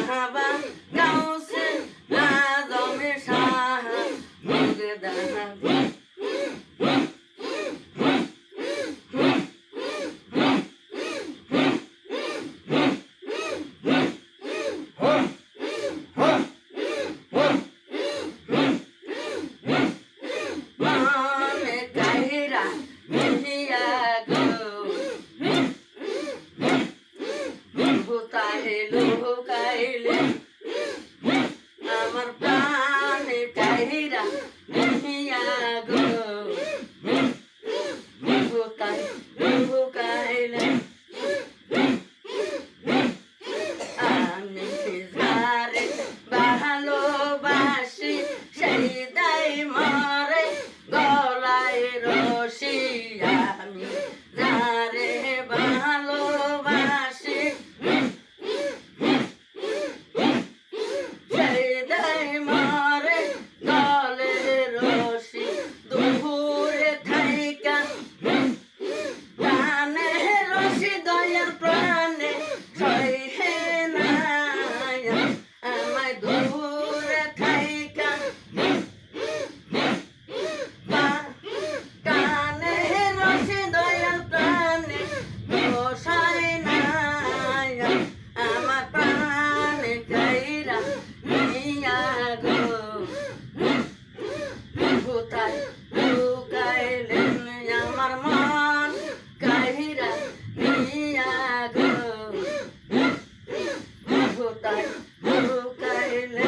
বাবা গাউসে আজমে শাহ মুগদানা আমার প্রাণে কাহিরা নিহিয়া গো কোথায় লুকাইলে আমি যারে ভালোবাসি সেই দাই মরে গলায় রশি আমি যারে ভালোবাসি কোথায় লুকাইলেন আমার মন কাহিরা নিয়া গো কোথায় লুকাইলেন